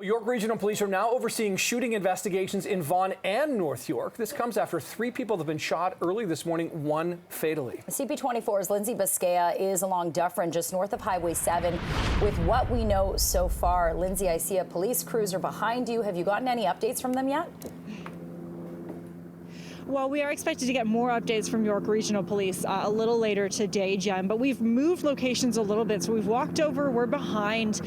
York Regional Police are now overseeing shooting investigations in Vaughan and North York. This comes after 3 people have been shot early this morning, 1 fatally. CP24's Lindsay Biscaya is along Dufferin, just north of Highway 7. With what we know so far, Lindsay, I see a police cruiser behind you. Have you gotten any updates from them yet? Well, we are expected to get more updates from York Regional Police a little later today, Jen, but we've moved locations a little bit. So we've walked over, we're behind,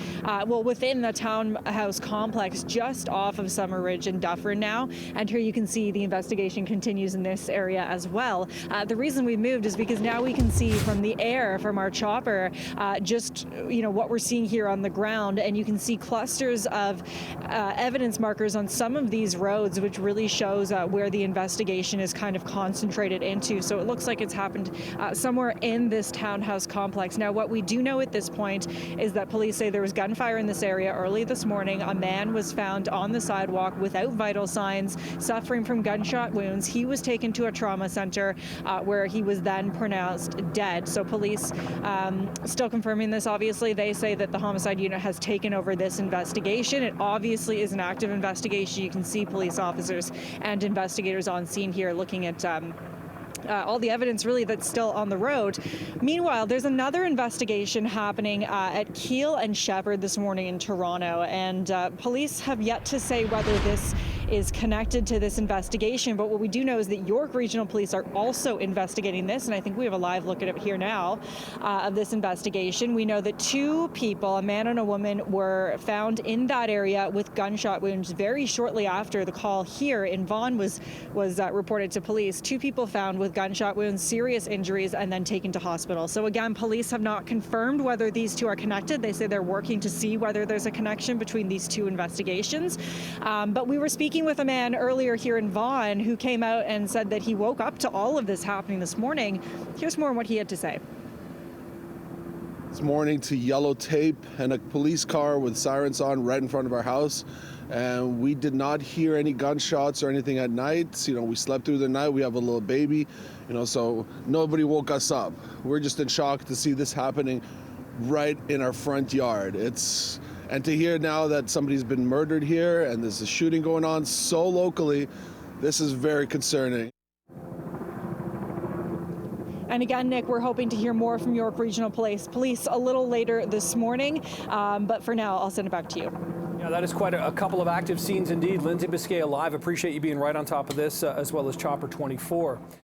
within the townhouse complex just off of Summer Ridge and Dufferin now. And here you can see the investigation continues in this area as well. The reason we moved is because now we can see from the air, from our chopper, what we're seeing here on the ground. And you can see clusters of evidence markers on some of these roads, which really shows where the investigation is kind of concentrated into. So it looks like it's happened somewhere in this townhouse complex. Now, what we do know at this point is that police say there was gunfire in this area early this morning. A man was found on the sidewalk without vital signs, suffering from gunshot wounds. He was taken to a trauma center where he was then pronounced dead. So police still confirming this, obviously. They say that the homicide unit has taken over this investigation. It obviously is an active investigation. You can see police officers and investigators on scene here looking at all the evidence really that's still on the road. Meanwhile, there's another investigation happening at Keele and Shepard this morning in Toronto, and police have yet to say whether this is connected to this investigation. But what we do know is that York Regional Police are also investigating this, and I think we have a live look at it here now of this investigation. We know that 2 people, a man and a woman, were found in that area with gunshot wounds very shortly after the call here in Vaughan was reported to police. 2 people found with gunshot wounds, serious injuries, and then taken to hospital. So again, police have not confirmed whether these 2 are connected. They say they're working to see whether there's a connection between these 2 investigations. But we were speaking with a man earlier here in Vaughan who came out and said that he woke up to all of this happening this morning. Here's more on what he had to say. This morning to yellow tape and a police car with sirens on right in front of our house. And we did not hear any gunshots or anything at night. We slept through the night. We have a little baby, so nobody woke us up. We're just in shock to see this happening right in our front yard. And to hear now that somebody's been murdered here and there's a shooting going on so locally, this is very concerning. And again, Nick, we're hoping to hear more from York Regional Police a little later this morning. But for now, I'll send it back to you. Yeah, that is quite a couple of active scenes indeed. Lindsay Biscaya live. Appreciate you being right on top of this, as well as Chopper 24.